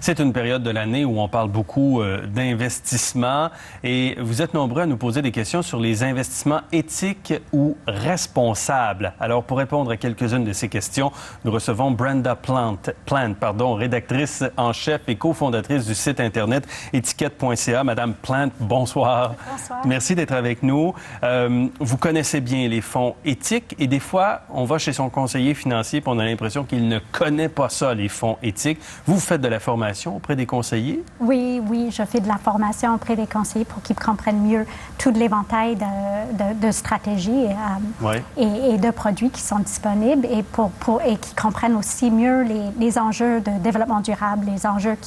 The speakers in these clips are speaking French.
C'est une période de l'année où on parle beaucoup d'investissement et vous êtes nombreux à nous poser des questions sur les investissements éthiques ou responsables. Alors, pour répondre à quelques-unes de ces questions, nous recevons Brenda Plant, rédactrice en chef et cofondatrice du site Internet étiquette.ca. Madame Plant, bonsoir. Bonsoir. Merci d'être avec nous. Vous connaissez bien les fonds éthiques et des fois, on va chez son conseiller financier et on a l'impression qu'il ne connaît pas ça, les fonds éthiques. Vous faites de la formation auprès des conseillers? Oui, je fais de la formation auprès des conseillers pour qu'ils comprennent mieux tout l'éventail de stratégies et de produits qui sont disponibles et qu'ils comprennent aussi mieux les enjeux de développement durable, les enjeux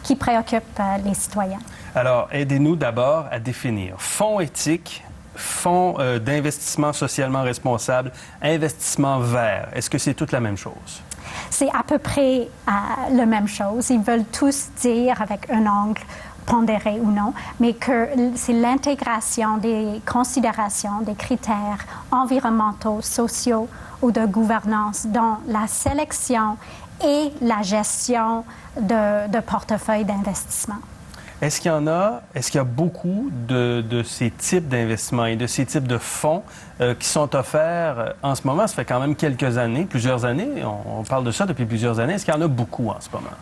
qui préoccupent les citoyens. Alors, aidez-nous d'abord à définir fonds éthiques, fonds d'investissement socialement responsable, investissement vert. Est-ce que c'est toute la même chose? C'est à peu près la même chose. Ils veulent tous dire avec un angle pondéré ou non, mais que c'est l'intégration des considérations, des critères environnementaux, sociaux ou de gouvernance dans la sélection et la gestion de portefeuilles d'investissement. Est-ce qu'il y a beaucoup de ces types d'investissements et de ces types de fonds qui sont offerts en ce moment? Ça fait quand même quelques années, plusieurs années. On parle de ça depuis plusieurs années. Est-ce qu'il y en a beaucoup en ce moment?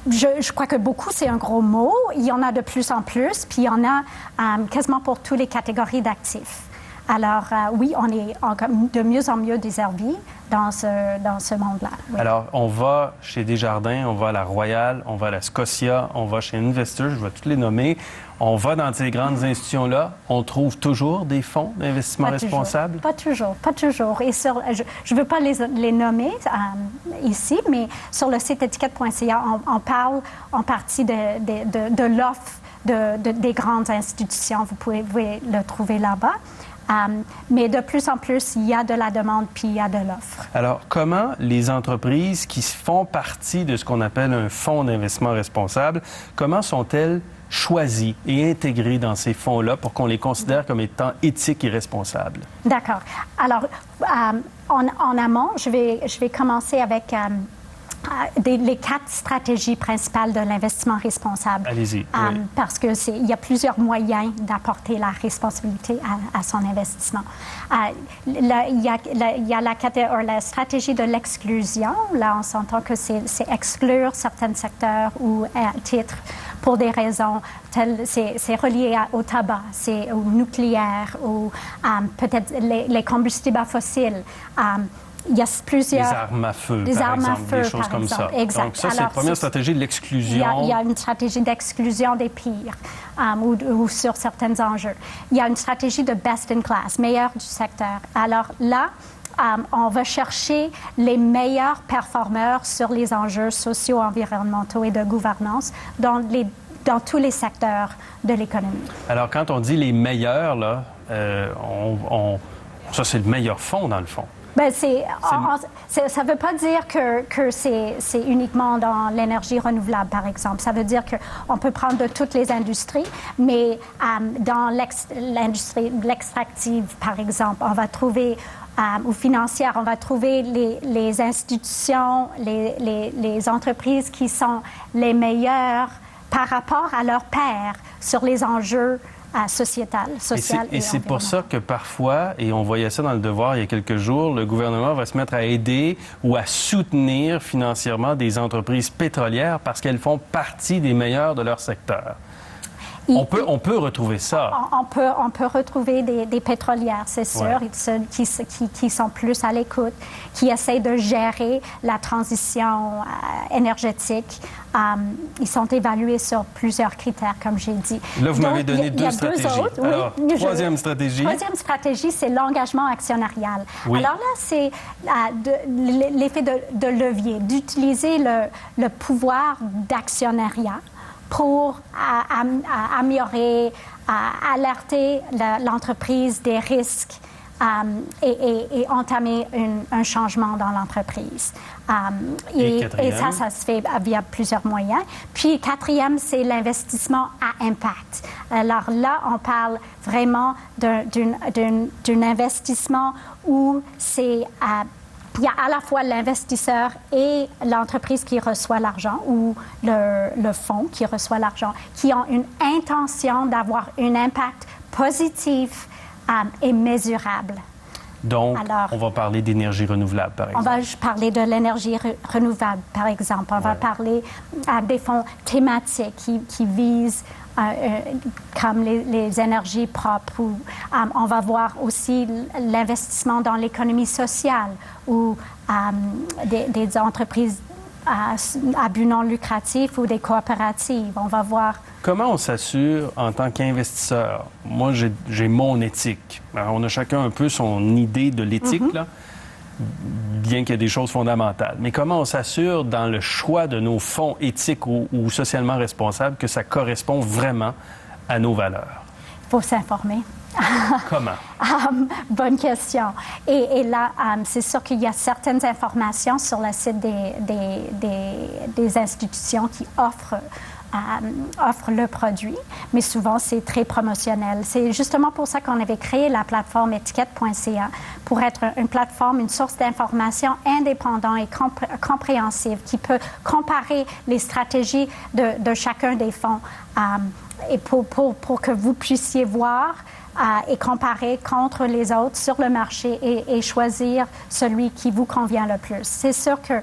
Je crois que beaucoup, c'est un gros mot. Il y en a de plus en plus, puis il y en a quasiment pour toutes les catégories d'actifs. Alors, oui, on est de mieux en mieux desservis dans ce monde-là. Oui. Alors, on va chez Desjardins, on va à la Royale, on va à la Scotia, on va chez Investor, je vais toutes les nommer. On va dans ces grandes institutions-là, on trouve toujours des fonds d'investissement responsables? Pas toujours. Et je ne veux pas les nommer ici, mais sur le site étiquette.ca, on parle en partie de l'offre des grandes institutions. Vous pouvez le trouver là-bas. Mais de plus en plus, il y a de la demande puis il y a de l'offre. Alors, comment les entreprises qui font partie de ce qu'on appelle un fonds d'investissement responsable, comment sont-elles choisies et intégrées dans ces fonds-là pour qu'on les considère comme étant éthiques et responsables? D'accord. Alors, en amont, je vais commencer avec les 4 stratégies principales de l'investissement responsable. Allez-y. Oui. Parce qu'il y a plusieurs moyens d'apporter la responsabilité à son investissement. Il y a la stratégie de l'exclusion. Là, on s'entend que c'est exclure certains secteurs ou titres pour des raisons telles, c'est relié au tabac, c'est au nucléaire, ou peut-être les combustibles fossiles. Il y a plusieurs... Les armes à feu, par exemple, des choses comme ça. Exact. Donc ça, c'est la première stratégie de l'exclusion. Il y a une stratégie d'exclusion des pires ou sur certains enjeux. Il y a une stratégie de best in class, meilleur du secteur. Alors là, on va chercher les meilleurs performeurs sur les enjeux sociaux, environnementaux et de gouvernance dans tous les secteurs de l'économie. Alors, quand on dit les meilleurs, là, ça, c'est le meilleur fonds, dans le fond. Bien, ça ne veut pas dire que c'est uniquement dans l'énergie renouvelable, par exemple. Ça veut dire qu'on peut prendre de toutes les industries, mais dans l'industrie de l'extractive, par exemple, on va trouver, ou financière, on va trouver les institutions, les entreprises qui sont les meilleures par rapport à leurs pairs sur les enjeux social et c'est pour ça que parfois, et on voyait ça dans Le Devoir il y a quelques jours, le gouvernement va se mettre à aider ou à soutenir financièrement des entreprises pétrolières parce qu'elles font partie des meilleures de leur secteur. On peut retrouver ça. On peut retrouver des pétrolières, c'est sûr, qui sont plus à l'écoute, qui essayent de gérer la transition énergétique. Ils sont évalués sur plusieurs critères, comme j'ai dit. Là, vous m'avez donné deux stratégies. Alors, troisième stratégie. Troisième stratégie, c'est l'engagement actionnarial. Oui. Alors là, c'est l'effet de levier, d'utiliser le pouvoir d'actionnariat pour améliorer, alerter l'entreprise des risques et entamer un changement dans l'entreprise. Et ça se fait via plusieurs moyens. Puis, quatrième, c'est l'investissement à impact. Alors là, on parle vraiment d'un investissement où c'est il y a à la fois l'investisseur et l'entreprise qui reçoit l'argent ou le fonds qui reçoit l'argent, qui ont une intention d'avoir un impact positif et mesurable. Donc, on va parler d'énergie renouvelable, par exemple. On va parler de l'énergie renouvelable, par exemple. On va parler des fonds thématiques qui visent comme les énergies propres. Ou, on va voir aussi l'investissement dans l'économie sociale ou des entreprises à but non lucratif ou des coopératives. On va voir... Comment on s'assure en tant qu'investisseur? Moi, j'ai mon éthique. Alors, on a chacun un peu son idée de l'éthique, là, bien qu'il y ait des choses fondamentales. Mais comment on s'assure dans le choix de nos fonds éthiques ou socialement responsables que ça correspond vraiment à nos valeurs? Il faut s'informer. Comment? Bonne question. Et là, c'est sûr qu'il y a certaines informations sur le site des institutions qui offrent le produit, mais souvent c'est très promotionnel. C'est justement pour ça qu'on avait créé la plateforme étiquette.ca pour être une plateforme, une source d'information indépendante et compréhensive qui peut comparer les stratégies de chacun des fonds et pour que vous puissiez voir et comparer contre les autres sur le marché et choisir celui qui vous convient le plus. C'est sûr que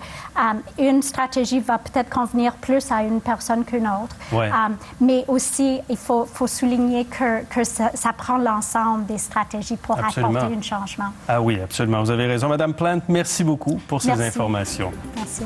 une stratégie va peut-être convenir plus à une personne qu'une autre, mais aussi il faut souligner que ça prend l'ensemble des stratégies pour apporter un changement. Ah oui, absolument. Vous avez raison. Madame Plante, merci beaucoup pour ces informations. Merci.